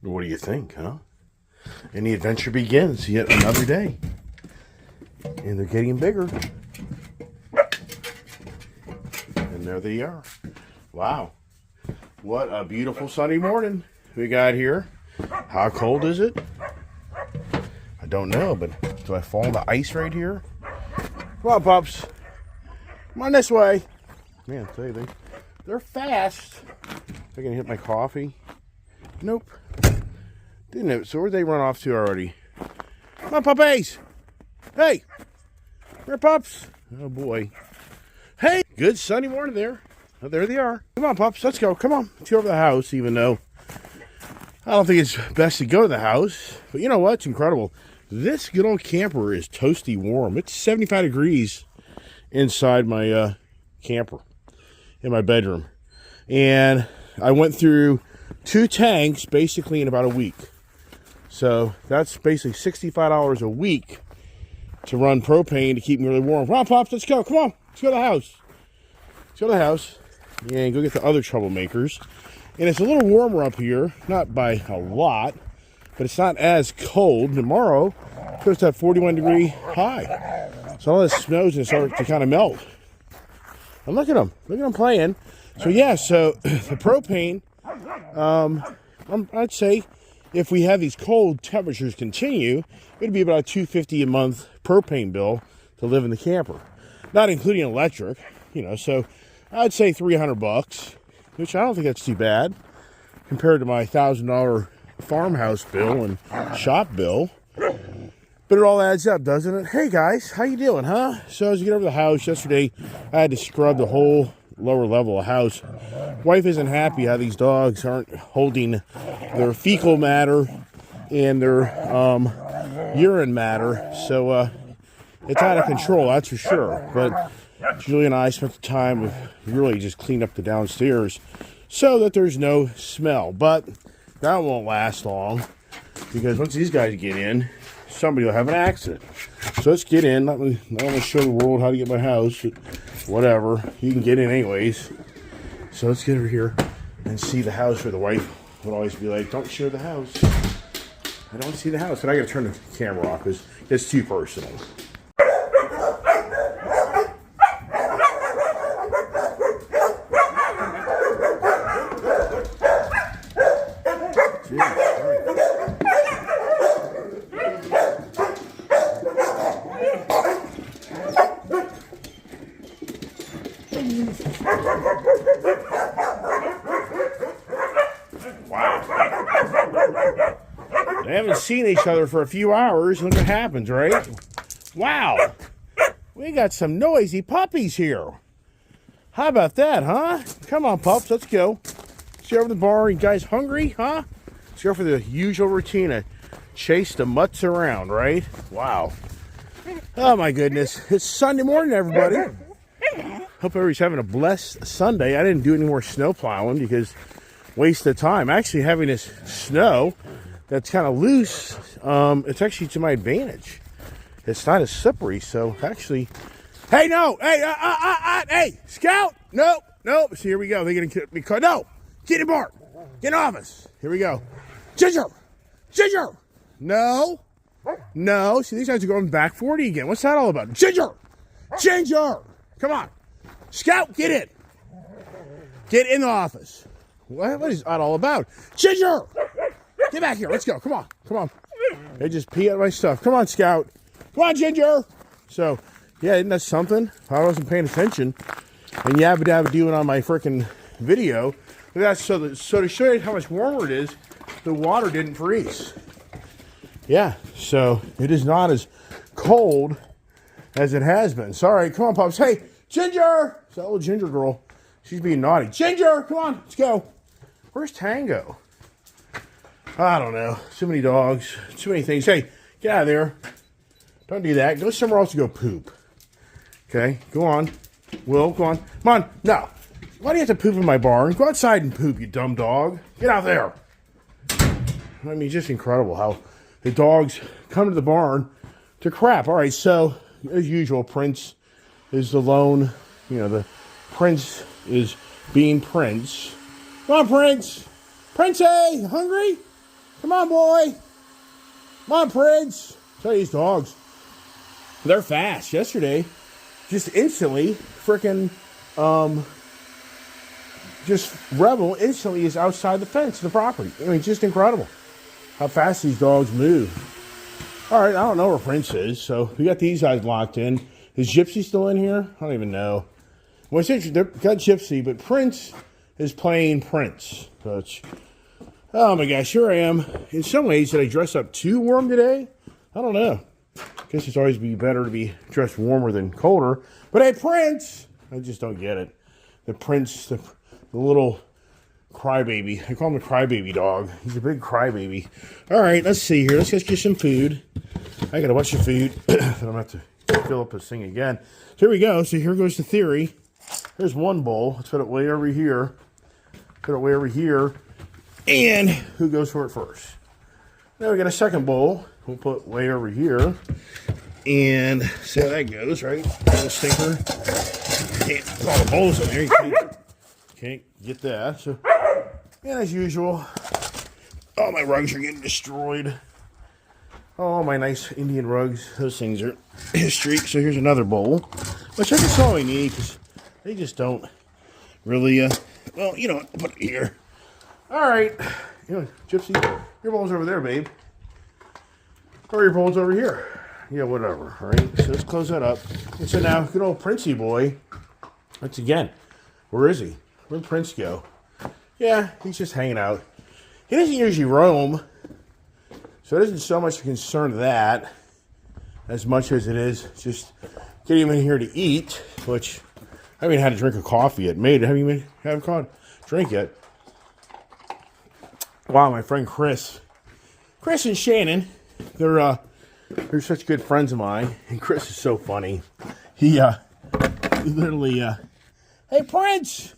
What do you think, huh? And the adventure begins yet another day. And they're getting bigger. And there they are. Wow. What a beautiful sunny morning we got here. How cold is it? I don't know, but do I fall in the ice right here? Come on, pups. Come on this way. Man, I tell you, they're fast. They're going to hit my coffee. Nope. Didn't it? So where'd they run off to already? Come on, puppies. Hey. Here, pups. Oh, boy. Hey. Good sunny morning there. Oh, there they are. Come on, pups. Let's go. Come on. Let's go over to the house, even though I don't think it's best to go to the house. But you know what? It's incredible. This good old camper is toasty warm. It's 75 degrees inside my camper in my bedroom. And I went through 2 tanks basically in about a week. So that's basically $65 a week to run propane to keep me really warm. Come on, Pops, let's go. Come on. Let's go to the house. Let's go to the house and go get the other troublemakers. And it's a little warmer up here. Not by a lot, but it's not as cold. Tomorrow, it's supposed to have 41-degree high. So all this snow's going to start to kind of melt. And look at them. Look at them playing. So, yeah, so the propane, I'd say if we have these cold temperatures continue, it'd be about $250 a month propane bill to live in the camper. Not including electric, you know, so I'd say $300, which I don't think that's too bad compared to my $1,000 farmhouse bill and shop bill. But it all adds up, doesn't it? Hey, guys, how you doing, huh? So as you get over the house, yesterday I had to scrub the whole lower level of the house. Wife isn't happy how these dogs aren't holding their fecal matter and their urine matter. So it's out of control, that's for sure. But Julie and I spent the time of really just clean up the downstairs so that there's no smell. But that won't last long because once these guys get in, somebody will have an accident. So let's get in. Not want to show the world how to get my house, but whatever. You can get in anyways. So let's get over here and see the house where the wife would always be like, don't show the house. I don't see the house. And I got to turn the camera off because it's too personal. They haven't seen each other for a few hours. Look what happens, right? Wow. We got some noisy puppies here. How about that, huh? Come on, pups. Let's go. Let's go over to the bar. You guys hungry, huh? Let's go for the usual routine of chase the mutts around, right? Wow. Oh, my goodness. It's Sunday morning, everybody. Hope everybody's having a blessed Sunday. I didn't do any more snow plowing because waste of time. Actually, having this snow that's kind of loose, it's actually to my advantage. It's not as slippery, so actually... Hey, no! Hey, Scout! Nope. So here we go. They're going to get me caught. No! Get in bar! Get in office! Here we go. Ginger! No! See, these guys are going back 40 again. What's that all about? Ginger! Come on! Scout, get in! Get in the office. What is that all about? Ginger! Get back here. Let's go. Come on. They just pee out my stuff. Come on, Scout. Come on, Ginger. So, yeah, isn't that something? I wasn't paying attention. And yabba dabba doing on my freaking video. That's so to show you how much warmer it is, the water didn't freeze. Yeah, so it is not as cold as it has been. Sorry. Come on, pups. Hey, Ginger. It's that little Ginger girl. She's being naughty. Ginger, come on. Let's go. Where's Tango? I don't know. Too many dogs. Too many things. Hey, get out of there. Don't do that. Go somewhere else to go poop. Okay, go on. Will, go on. Come on. No. Why do you have to poop in my barn? Go outside and poop, you dumb dog. Get out there. I mean, just incredible how the dogs come to the barn to crap. All right, so as usual, Prince is the lone, the Prince is being Prince. Come on, Prince. Princey, hungry? Come on, boy. Come on, Prince. Tell you, these dogs, they're fast. Yesterday, just instantly, freaking, just Rebel instantly is outside the fence of the property. I mean, just incredible how fast these dogs move. All right, I don't know where Prince is, so we got these guys locked in. Is Gypsy still in here? I don't even know. Well, it's interesting. They've got Gypsy, but Prince is playing Prince. So it's, oh my gosh, here I am. In some ways, did I dress up too warm today? I don't know. Guess it's always be better to be dressed warmer than colder. But hey, Prince! I just don't get it. The Prince, the little crybaby. I call him a crybaby dog. He's a big crybaby. All right, let's see here. Let's just get some food. I got a bunch of food that I'm going to have to fill up this thing again. So here we go. So here goes the theory. There's one bowl. Let's put it way over here. Put it way over here. And who goes for it first? Now we got a second bowl. We'll put way over here. And see how that goes, right? Little stinker. Can't put all the bowls in there. You can't get that. So, and as usual, all my rugs are getting destroyed. Oh, my nice Indian rugs. Those things are history. So here's another bowl, which I guess all I need because they just don't really, well, you know what? Put it here. All right. You know, Gypsy, your bowl's over there, babe. Or your bowl's over here. Yeah, whatever. All right. So let's close that up. And so now, good old Princey boy. Once again, where is he? Where'd Prince go? Yeah, he's just hanging out. He doesn't usually roam, so it isn't so much a concern of that as much as it is just getting him in here to eat, which I haven't had a drink of coffee yet. Haven't even had a drink yet. Wow, my friend Chris and Shannon, they're such good friends of mine, and Chris is so funny. He literally, hey Prince!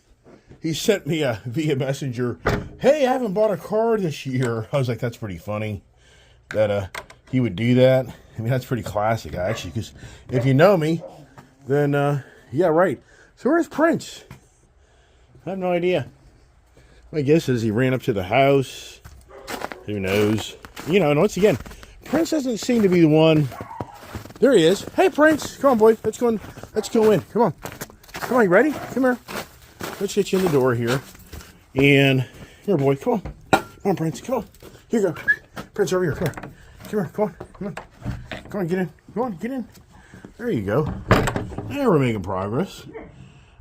He sent me via messenger, hey, I haven't bought a car this year. I was like, that's pretty funny that he would do that. I mean, that's pretty classic, actually, because if you know me, then, yeah, right. So where's Prince? I have no idea. My guess is he ran up to the house. Who knows? You know, and once again, Prince doesn't seem to be the one. There he is. Hey, Prince. Come on, boy. Let's go in. Come on. Come on, you ready? Come here. Let's get you in the door here. And here, boy. Come on. Come on, Prince. Come on. Here you go. Prince, over here. Come here. Come here. Come on. Come on. Come on, get in. Come on, get in. There you go. Now we're making progress.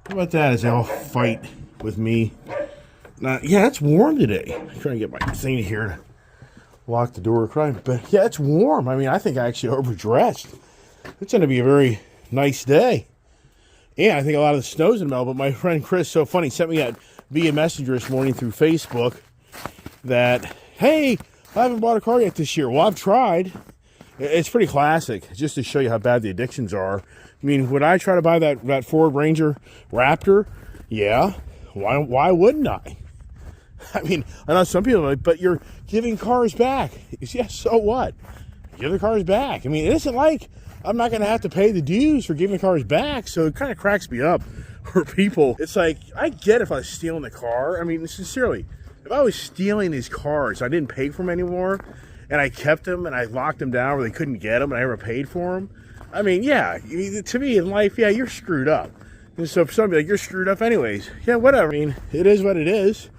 How about that as they all fight with me? Now, yeah, it's warm today. I'm trying to get my thing here to lock the door. But yeah, it's warm. I mean, I think I actually overdressed. It's going to be a very nice day. Yeah, I think a lot of the snow's in the melt, but my friend Chris, so funny, sent me that via messenger this morning through Facebook that, hey, I haven't bought a car yet this year. Well, I've tried. It's pretty classic, just to show you how bad the addictions are. I mean, would I try to buy that Ford Ranger Raptor? Yeah. Why wouldn't I? I mean, I know some people are like, but you're giving cars back. Yeah, so what? Give the cars back. I mean, it isn't like I'm not going to have to pay the dues for giving cars back, so it kind of cracks me up for people. It's like, I get if I was stealing the car. I mean, sincerely, if I was stealing these cars, I didn't pay for them anymore, and I kept them, and I locked them down where they couldn't get them, and I never paid for them. I mean, yeah, to me in life, yeah, you're screwed up. And so for somebody like, you're screwed up anyways. Yeah, whatever. I mean, it is what it is.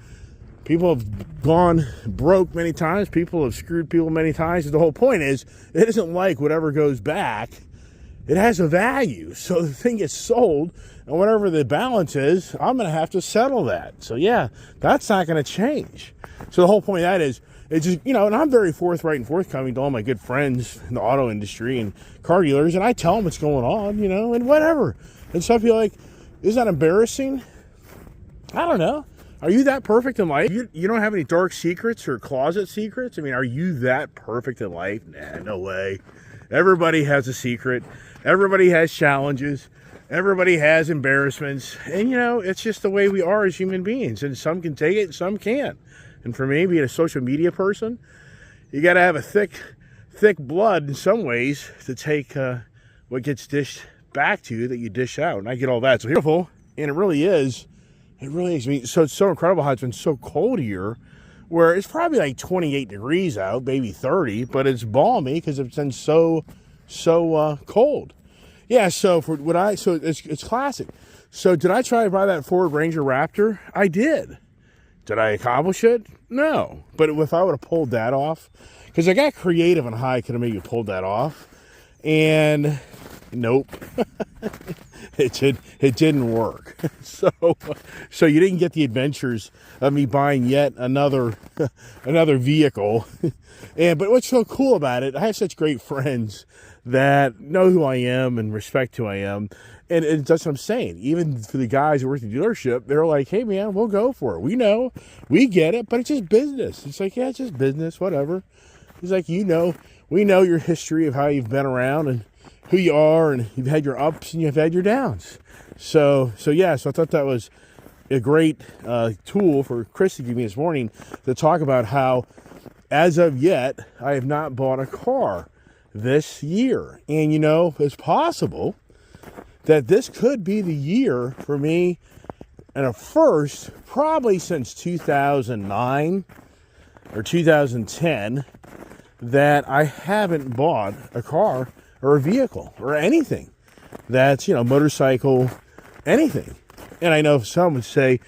People have gone broke many times. People have screwed people many times. The whole point is, it isn't like whatever goes back. It has a value. So the thing gets sold, and whatever the balance is, I'm going to have to settle that. So yeah, that's not going to change. So the whole point of that is, it's just, you know, and I'm very forthright and forthcoming to all my good friends in the auto industry and car dealers, and I tell them what's going on, you know, and whatever. And some people are like, is that embarrassing? I don't know. Are you that perfect in life? You don't have any dark secrets or closet secrets? I mean, are you that perfect in life? Nah, no way. Everybody has a secret. Everybody has challenges. Everybody has embarrassments. And, you know, it's just the way we are as human beings. And some can take it and some can't. And for me, being a social media person, you got to have a thick blood in some ways to take what gets dished back to you that you dish out. And I get all that. So beautiful. And it really is. It really is. I mean, so it's so incredible how it's been so cold here. where it's probably like 28 degrees out, maybe 30, but it's balmy because it's been so cold. Yeah, so it's classic. So did I try to buy that Ford Ranger Raptor? I did. Did I accomplish it? No. But if I would have pulled that off, because I got creative on how I could have maybe pulled that off, and nope, it didn't work. So you didn't get the adventures of me buying yet another vehicle. But what's so cool about it, I have such great friends that know who I am and respect who I am. And that's what I'm saying. Even for the guys who work at the dealership, they're like, hey, man, we'll go for it. We know, we get it, but it's just business. It's like, yeah, it's just business, whatever. He's like, we know your history of how you've been around and who you are, and you've had your ups and you've had your downs. So I thought that was a great tool for Chris to give me this morning to talk about how, as of yet, I have not bought a car this year. And, it's possible that this could be the year for me, and a first, probably since 2009 or 2010, that I haven't bought a car or a vehicle or anything that's, motorcycle, anything. And I know some would say,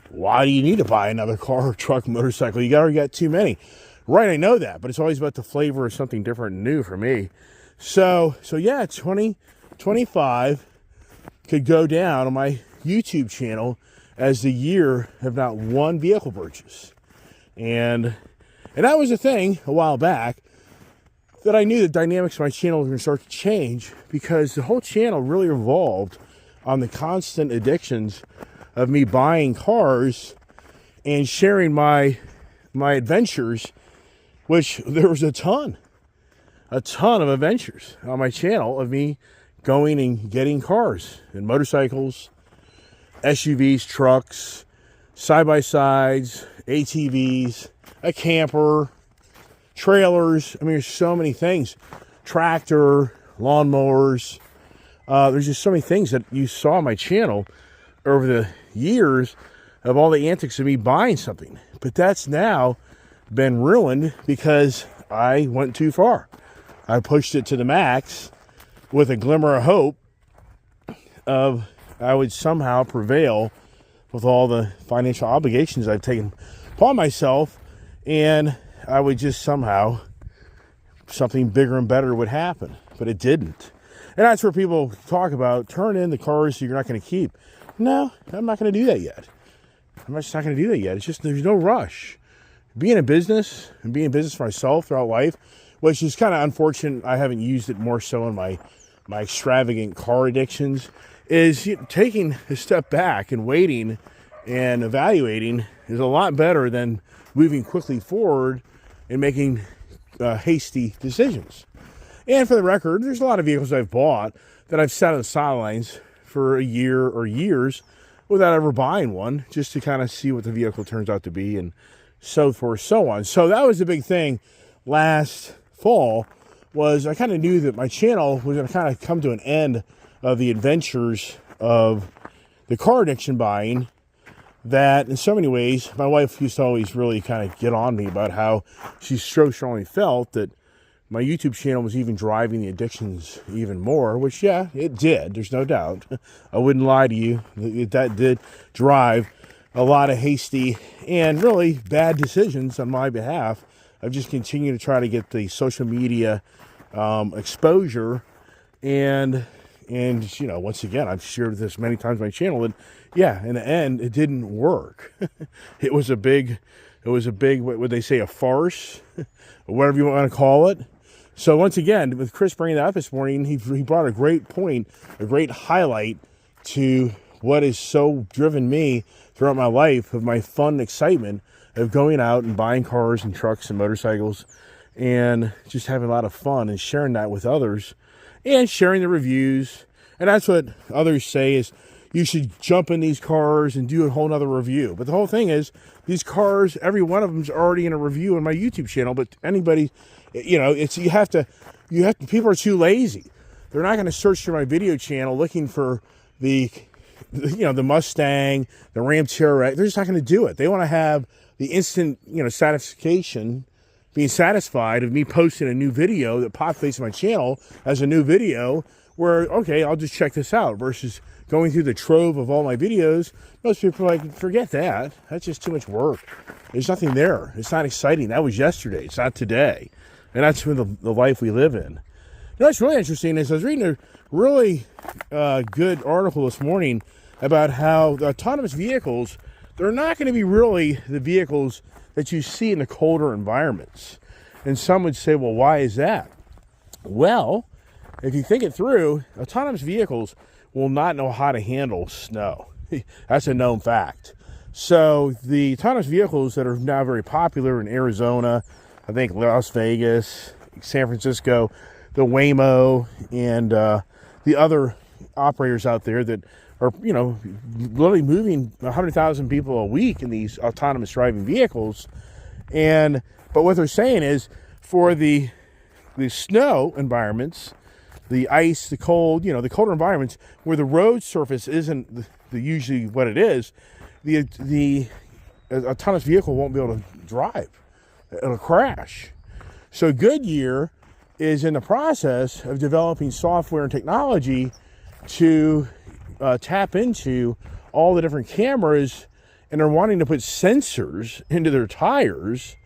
why do you need to buy another car or truck, motorcycle? You already got too many. Right, I know that, but it's always about the flavor of something different and new for me. So yeah, 2025 could go down on my YouTube channel as the year of not one vehicle purchase. And that was a thing a while back, that I knew the dynamics of my channel were going to start to change, because the whole channel really revolved on the constant addictions of me buying cars and sharing my adventures, which there was a ton of adventures on my channel of me going and getting cars and motorcycles, SUVs, trucks, side-by-sides, ATVs, a camper, trailers. I mean, there's so many things. Tractor, lawnmowers. There's just so many things that you saw on my channel over the years of all the antics of me buying something. But that's now been ruined because I went too far. I pushed it to the max with a glimmer of hope of I would somehow prevail with all the financial obligations I've taken upon myself, and I would just somehow, something bigger and better would happen. But it didn't. And that's where people talk about, turn in the cars you're not going to keep. No, I'm not going to do that yet. I'm just not going to do that yet. It's just, there's no rush. Being in business and being in business for myself throughout life, which is kind of unfortunate, I haven't used it more so in my extravagant car addictions, is taking a step back and waiting and evaluating is a lot better than moving quickly forward and making hasty decisions. And for the record, there's a lot of vehicles I've bought that I've sat on the sidelines for a year or years without ever buying one, just to kind of see what the vehicle turns out to be, and so forth, so on. So that was the big thing last fall, was I kind of knew that my channel was going to kind of come to an end of the adventures of the car addiction buying, that in so many ways, my wife used to always really kind of get on me about how she so strongly felt that my YouTube channel was even driving the addictions even more, which, yeah, it did. There's no doubt. I wouldn't lie to you. That did drive a lot of hasty and really bad decisions on my behalf. I've just continued to try to get the social media exposure, and once again, I've shared this many times on my channel, and yeah, in the end, it didn't work. It was a big, what would they say, a farce, or whatever you want to call it. So once again, with Chris bringing that up this morning, he brought a great point, a great highlight to what has so driven me throughout my life, of my fun excitement of going out and buying cars and trucks and motorcycles, and just having a lot of fun and sharing that with others, and sharing the reviews. And that's what others say, is you should jump in these cars and do a whole nother review. But the whole thing is, these cars, every one of them is already in a review on my YouTube channel. But anybody, you have to, people are too lazy. They're not going to search through my video channel looking for the Mustang, the Ram TRX. They're just not going to do it. They want to have the instant, satisfaction, being satisfied of me posting a new video that populates my channel as a new video where, okay, I'll just check this out, versus going through the trove of all my videos. Most people are like, forget that. That's just too much work. There's nothing there. It's not exciting. That was yesterday. It's not today. And that's the life we live in. What's really interesting is I was reading a really good article this morning about how the autonomous vehicles, they're not going to be really the vehicles that you see in the colder environments. And some would say, well, why is that? Well, if you think it through, autonomous vehicles will not know how to handle snow. That's a known fact. So the autonomous vehicles that are now very popular in Arizona, I think Las Vegas, San Francisco, the Waymo, and the other operators out there that are, literally moving 100,000 people a week in these autonomous driving vehicles. But what they're saying is, for the snow environments, the ice, the cold, the colder environments where the road surface isn't usually what it is, the autonomous vehicle won't be able to drive. It'll crash. So Goodyear is in the process of developing software and technology to tap into all the different cameras, and they're wanting to put sensors into their tires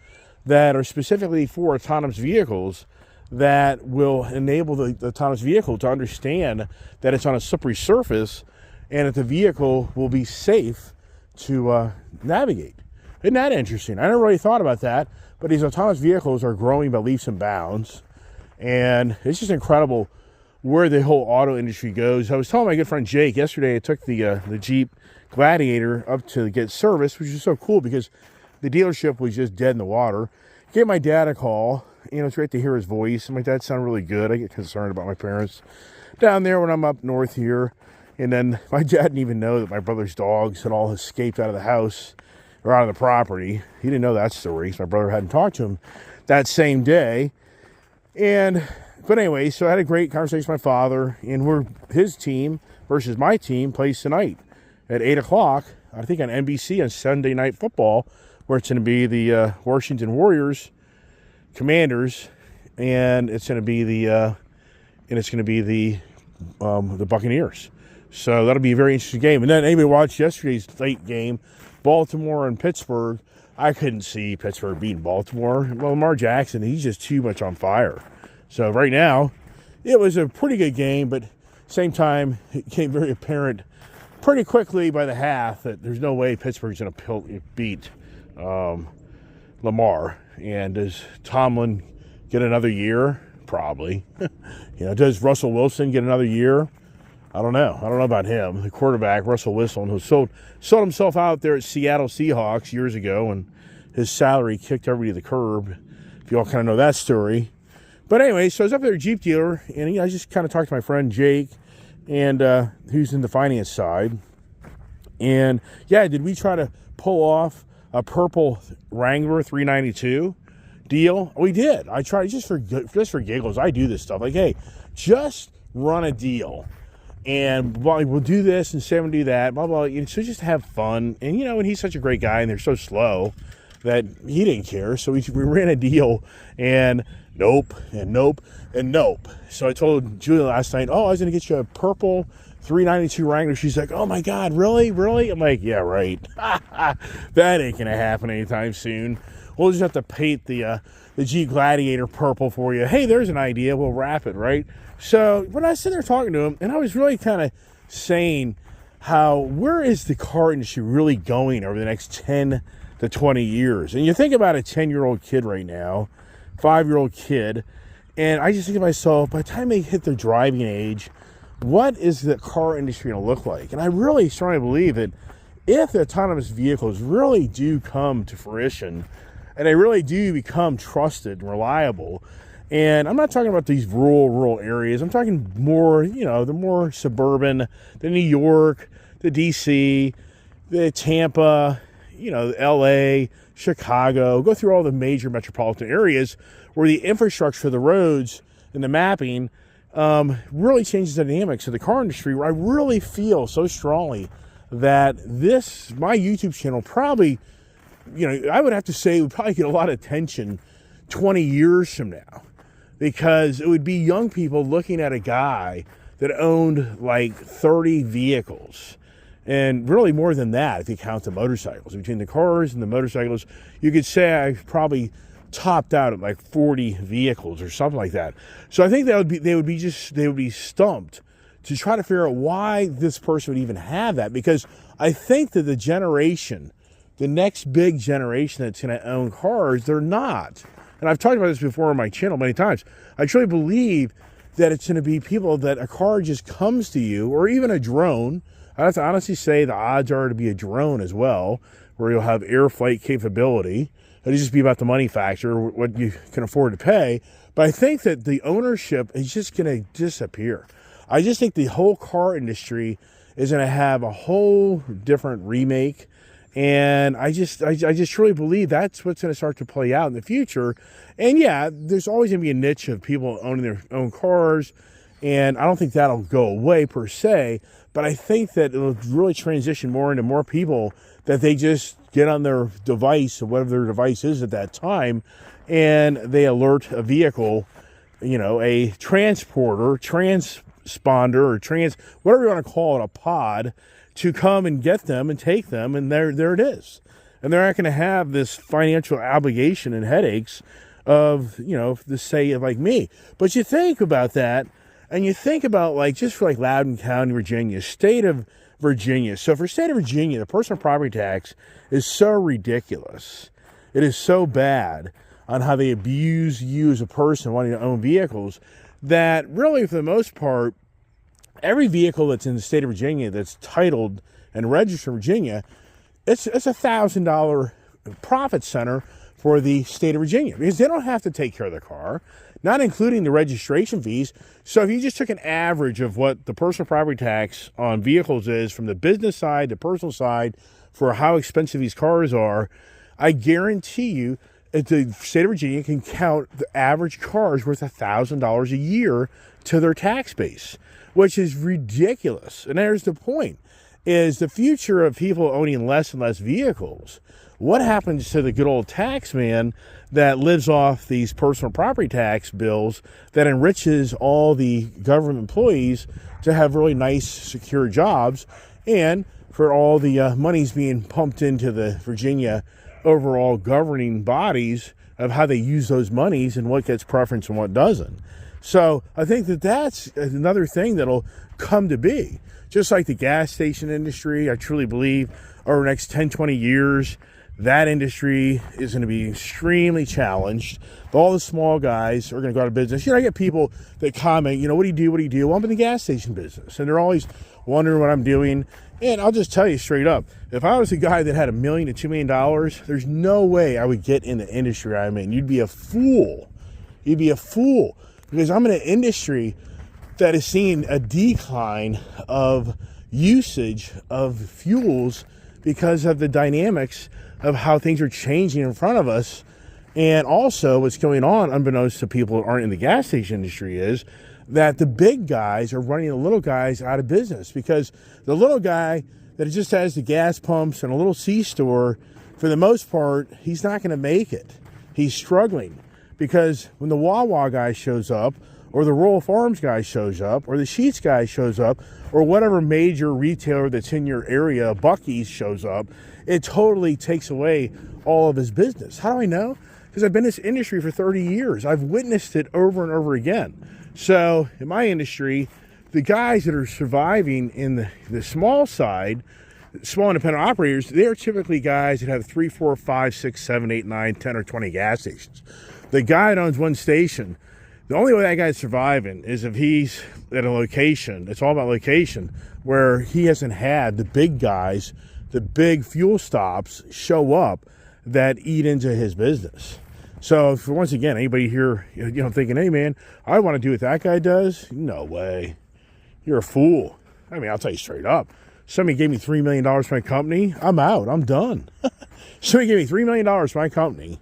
that are specifically for autonomous vehicles that will enable the autonomous vehicle to understand that it's on a slippery surface and that the vehicle will be safe to navigate. Isn't that interesting? I never really thought about that, but these autonomous vehicles are growing by leaps and bounds, and it's just incredible where the whole auto industry goes. I was telling my good friend Jake yesterday, I took the Jeep Gladiator up to get service, which is so cool because the dealership was just dead in the water. Gave my dad a call. It's great to hear his voice. My dad sounded really good. I get concerned about my parents down there when I'm up north here. And then my dad didn't even know that my brother's dogs had all escaped out of the house or out of the property. He didn't know that story because my brother hadn't talked to him that same day. But anyway, so I had a great conversation with my father, and his team versus my team plays tonight at 8 o'clock, I think on NBC on Sunday Night Football, where it's going to be the Washington Warriors, Commanders, and it's going to be the Buccaneers. So that'll be a very interesting game. And then anybody watched yesterday's late game, Baltimore and Pittsburgh. I couldn't see Pittsburgh beating Baltimore. Well, Lamar Jackson, he's just too much on fire. So right now, it was a pretty good game, but same time, it became very apparent pretty quickly by the half that there's no way Pittsburgh's going to beat Lamar. And does Tomlin get another year? Probably. Does Russell Wilson get another year? I don't know. I don't know about him. The quarterback, Russell Wilson, who sold himself out there at Seattle Seahawks years ago, and his salary kicked everybody to the curb. If you all kind of know that story. But anyway, so I was up there at a Jeep dealer, and I just kind of talked to my friend Jake, and who's in the finance side. And yeah, did we try to pull off a purple Wrangler 392 deal? We did. I tried just for giggles. I do this stuff. Like, hey, just run a deal, and we'll do this and say we'll do that. Blah blah. So just have fun. And and he's such a great guy, and they're so slow that he didn't care. So we ran a deal, and nope, and nope, and nope. So I told Julia last night, I was going to get you a purple 392 Wrangler. She's like, oh my God, really? I'm like, yeah, right. That ain't going to happen anytime soon. We'll just have to paint the Jeep Gladiator purple for you. Hey, there's an idea. We'll wrap it, right? So when I was sitting there talking to him, and I was really kind of saying where is the car industry really going over the next 10 to 20 years? And you think about a 10-year-old kid right now, 5-year-old kid, and I just think to myself, by the time they hit their driving age, what is the car industry going to look like? And I really strongly believe that if the autonomous vehicles really do come to fruition, and they really do become trusted and reliable, and I'm not talking about these rural areas, I'm talking more, the more suburban, the New York, the DC, the Tampa, LA, Chicago, go through all the major metropolitan areas where the infrastructure for the roads and the mapping really changes the dynamics of the car industry, where I really feel so strongly that my YouTube channel probably I would have to say it would probably get a lot of attention 20 years from now, because it would be young people looking at a guy that owned like 30 vehicles. And really more than that, if you count the motorcycles. Between the cars and the motorcycles, you could say I probably topped out at like 40 vehicles or something like that. So I think they would be stumped to try to figure out why this person would even have that. Because I think that the next big generation that's going to own cars, they're not. And I've talked about this before on my channel many times. I truly believe that it's going to be people that a car just comes to you, or even a drone. I have to honestly say the odds are to be a drone as well, where you'll have air flight capability. It'll just be about the money factor, what you can afford to pay. But I think that the ownership is just going to disappear. I just think the whole car industry is going to have a whole different remake. And I just truly believe that's what's going to start to play out in the future. And yeah, there's always going to be a niche of people owning their own cars. And I don't think that'll go away per se. But I think that it'll really transition more into more people that they just get on their device, or whatever their device is at that time, and they alert a vehicle, a transporter, transponder, or whatever you want to call it, a pod, to come and get them and take them, and there it is. And they're not going to have this financial obligation and headaches of, the say like me. But you think about that, and you think about just for Loudoun County, Virginia, state of Virginia. So for state of Virginia, the personal property tax is so ridiculous. It is so bad on how they abuse you as a person wanting to own vehicles, that really, for the most part, every vehicle that's in the state of Virginia that's titled and registered in Virginia, it's $1,000 profit center for the state of Virginia, because they don't have to take care of the car, not including the registration fees. So if you just took an average of what the personal property tax on vehicles is from the business side, the personal side, for how expensive these cars are, I guarantee you that the state of Virginia can count the average cars worth $1,000 a year to their tax base, which is ridiculous. And there's the point, is the future of people owning less and less vehicles. What happens to the good old tax man that lives off these personal property tax bills that enriches all the government employees to have really nice, secure jobs, and for all the monies being pumped into the Virginia overall governing bodies of how they use those monies and what gets preference and what doesn't? So I think that that's another thing that'll come to be. Just like the gas station industry, I truly believe over the next 10, 20 years, that industry is going to be extremely challenged. All the small guys are going to go out of business. I get people that comment, what do you do? What do you do? Well, I'm in the gas station business. And they're always wondering what I'm doing. And I'll just tell you straight up, if I was a guy that had $1 million to $2 million, there's no way I would get in the industry I'm in. You'd be a fool. You'd be a fool. Because I'm in an industry that is seeing a decline of usage of fuels because of the dynamics of how things are changing in front of us. And also what's going on, unbeknownst to people who aren't in the gas station industry, is that the big guys are running the little guys out of business, because the little guy that just has the gas pumps and a little C-store, for the most part, he's not going to make it. He's struggling, because when the Wawa guy shows up, or the Rural Farms guy shows up, or the Sheetz guy shows up, or whatever major retailer that's in your area, Buc-ee's, shows up, it totally takes away all of his business. How do I know? Because I've been in this industry for 30 years. I've witnessed it over and over again. So in my industry, the guys that are surviving in the small side, small independent operators, they're typically guys that have 3, 4, 5, 6, 7, 8, 9, 10, or 20 gas stations. The guy that owns one station, the only way that guy's surviving is if he's at a location, it's all about location, where he hasn't had the big guys, the big fuel stops show up that eat into his business. So for once again, anybody here, thinking, hey man, I want to do what that guy does? No way. You're a fool. I mean, I'll tell you straight up. Somebody gave me $3 million for my company, I'm out. I'm done. Somebody gave me $3 million for my company,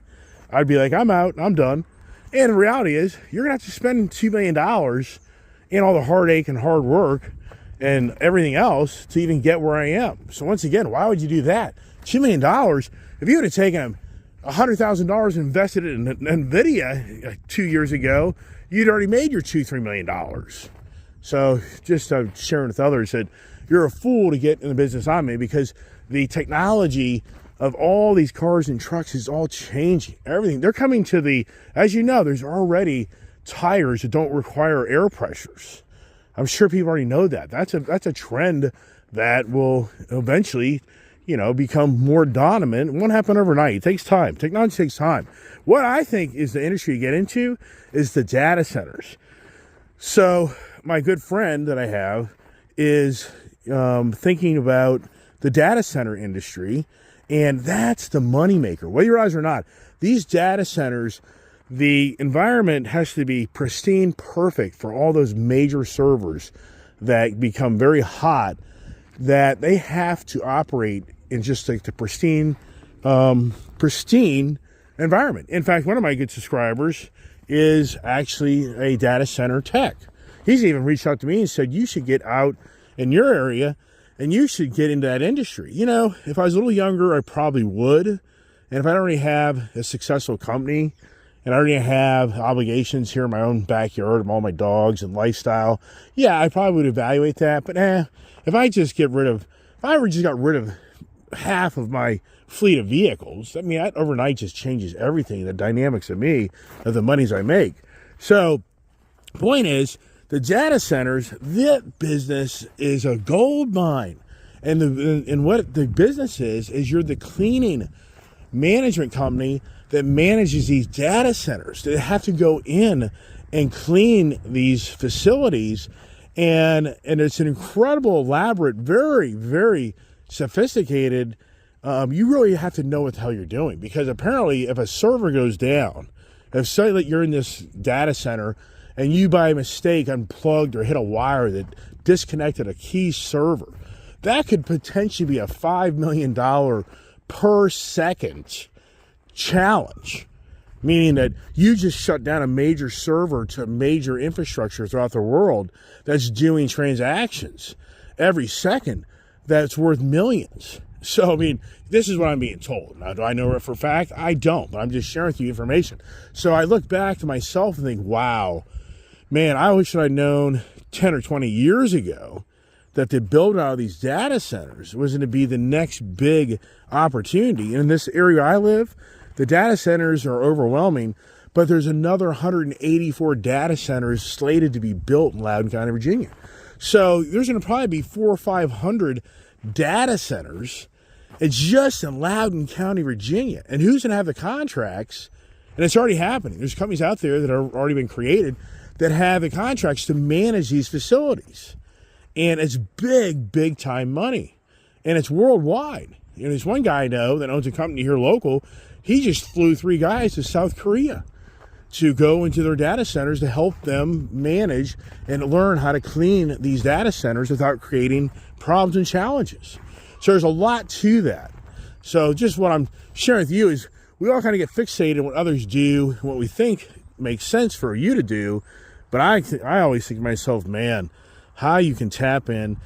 I'd be like, I'm out. I'm done. And the reality is, you're going to have to spend $2 million in all the heartache and hard work and everything else to even get where I am. So once again, why would you do that? $2 million, if you would have taken $100,000 and invested it in NVIDIA 2 years ago, you'd already made your $2-3 million. So just sharing with others that you're a fool to get in the business I'm in, because the technology of all these cars and trucks is all changing. Everything. They're coming to the, as you know, there's already tires that don't require air pressures. I'm sure people already know that. That's a trend that will eventually, become more dominant. It won't happen overnight. It takes time. Technology takes time. What I think is the industry to get into is the data centers. So my good friend that I have is thinking about the data center industry, and that's the moneymaker. Whether you realize it or not, these data centers, the environment has to be pristine, perfect for all those major servers that become very hot, that they have to operate in just like the pristine environment. In fact, one of my good subscribers is actually a data center tech. He's even reached out to me and said, you should get out in your area and you should get into that industry. If I was a little younger, I probably would. And if I don't already have a successful company and I already have obligations here in my own backyard of all my dogs and lifestyle, yeah, I probably would evaluate that. But if I just got rid of half of my fleet of vehicles, that overnight just changes everything, the dynamics of me, of the monies I make. So, point is, the data centers, that business is a gold mine. And what the business is you're the cleaning management company that manages these data centers. They have to go in and clean these facilities. And it's an incredible, elaborate, very, very sophisticated. You really have to know what the hell you're doing, because apparently if a server goes down, if say that you're in this data center and you by mistake unplugged or hit a wire that disconnected a key server, that could potentially be a $5 million per second challenge. Meaning that you just shut down a major server to major infrastructure throughout the world that's doing transactions every second that's worth millions. So, this is what I'm being told. Now, do I know it for a fact? I don't, but I'm just sharing with you information. So I look back to myself and think, wow, man, I wish I'd known 10 or 20 years ago that the build out of these data centers was going to be the next big opportunity. And in this area I live, the data centers are overwhelming, but there's another 184 data centers slated to be built in Loudoun County, Virginia. So there's going to probably be 400 or 500 data centers. It's just in Loudoun County, Virginia. And who's going to have the contracts? And it's already happening. There's companies out there that have already been created that have the contracts to manage these facilities. And it's big, big time money. And it's worldwide. There's one guy I know that owns a company here local. He just flew 3 guys to South Korea to go into their data centers to help them manage and learn how to clean these data centers without creating problems and challenges. So there's a lot to that. So just what I'm sharing with you is we all kind of get fixated on what others do, what we think makes sense for you to do. But I always think to myself, man, how you can tap in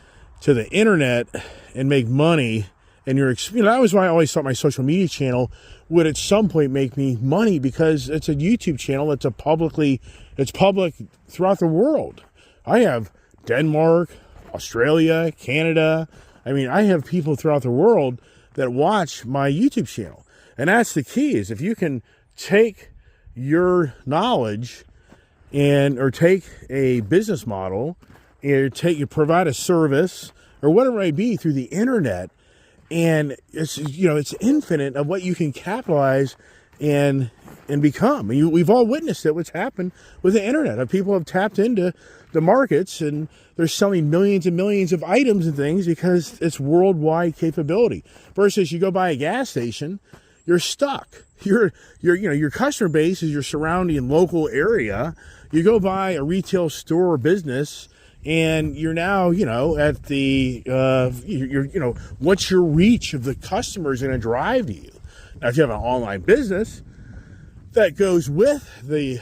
to the internet and make money. And that was why I always thought my social media channel would at some point make me money, because it's a YouTube channel that's it's public throughout the world. I have Denmark, Australia, Canada. I have people throughout the world that watch my YouTube channel. And that's the key, is if you can take your knowledge or take a business model or provide a service or whatever it may be through the internet, and it's infinite of what you can capitalize and become. We've all witnessed it, what's happened with the internet. People have tapped into the markets and they're selling millions and millions of items and things because it's worldwide capability. Versus you go by a gas station, you're stuck. Your customer base is your surrounding local area. You go by a retail store or business, and you're now, at the, what's your reach of the customers going to drive to you? Now, if you have an online business that goes with the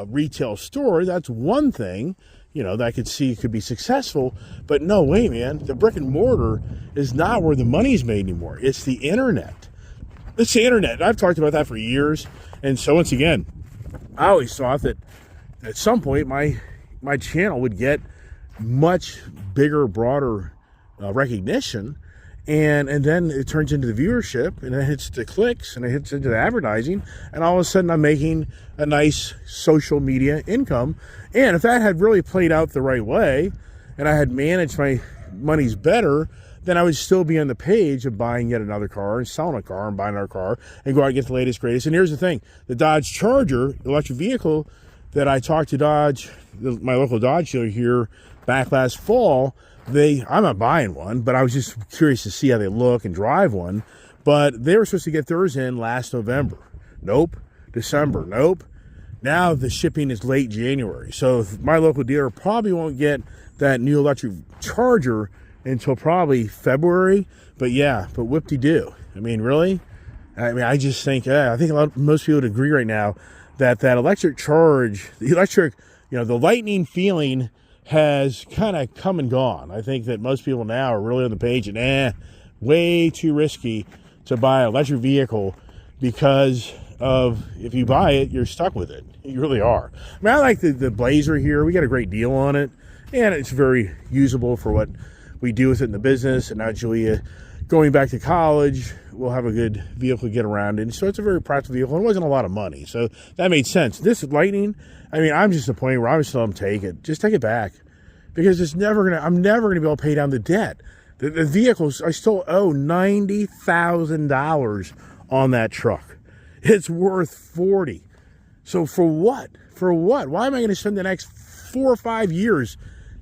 retail store, that's one thing, that I could see could be successful. But no way, man, the brick and mortar is not where the money's made anymore. It's the internet. It's the internet. I've talked about that for years. And so once again, I always thought that at some point my channel would get much bigger, broader recognition, and then it turns into the viewership, and it hits the clicks, and it hits into the advertising, and all of a sudden I'm making a nice social media income. And if that had really played out the right way, and I had managed my monies better, then I would still be on the page of buying yet another car and selling a car and buying another car and go out and get the latest, greatest. And here's the thing, the Dodge Charger electric vehicle that I talked to Dodge, my local Dodge dealer here back last fall, I'm not buying one, but I was just curious to see how they look and drive one. But they were supposed to get theirs in last November. Nope. December. Nope. Now the shipping is late January. So my local dealer probably won't get that new electric Charger until probably February. But yeah, but whoop-de-doo. I mean, really? I mean, I just think, I think most people would agree right now that electric charge, the electric, the lightning feeling has kind of come and gone. I think that most people now are really on the page and way too risky to buy an electric vehicle, because of, if you buy it, you're stuck with it. You really are. I mean, I like the Blazer here. We got a great deal on it, and it's very usable for what we do with it in the business. And now Julia going back to college, we'll have a good vehicle to get around in. So it's a very practical vehicle. It wasn't a lot of money, so that made sense. This Lightning, I mean, I'm just at the point where I was telling them, take it. Just take it back. Because I'm never going to be able to pay down the debt. The vehicles, I still owe $90,000 on that truck. It's worth $40,000. So for what? For what? Why am I going to spend the next 4 or 5 years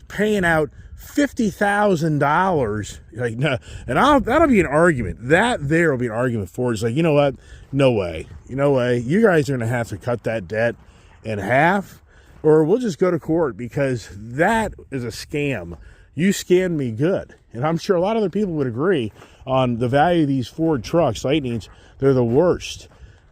paying out $50,000? Like, no, and that'll be an argument. There will be an argument for it. It's like, you know what? No way. You guys are going to have to cut that debt in half, or we'll just go to court, because that is a scam. You scammed me good. And I'm sure a lot of other people would agree on the value of these Ford trucks, Lightnings. They're the worst.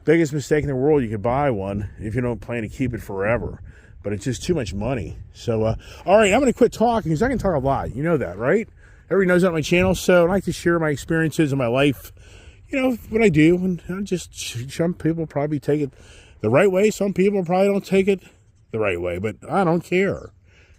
Biggest mistake in the world. You could buy one if you don't plan to keep it forever. But it's just too much money. So, all right, I'm going to quit talking, because I can talk a lot. You know that, right? Everybody knows that on my channel. So I like to share my experiences in my life, what I do. And just, some people probably take it the right way. Some people probably don't take it the right way, but I don't care.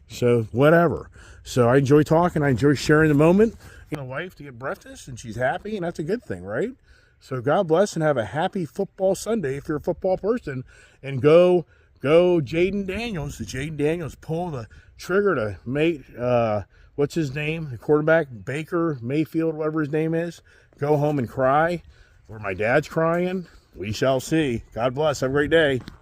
So whatever. So I enjoy talking. I enjoy sharing the moment. My wife to get breakfast, and she's happy, and that's a good thing, right? So God bless, and have a happy football Sunday if you're a football person. And go Jaden Daniels. The Jaden Daniels pull the trigger to make, what's his name? The quarterback, Baker Mayfield, whatever his name is. Go home and cry. Or my dad's crying. We shall see. God bless. Have a great day.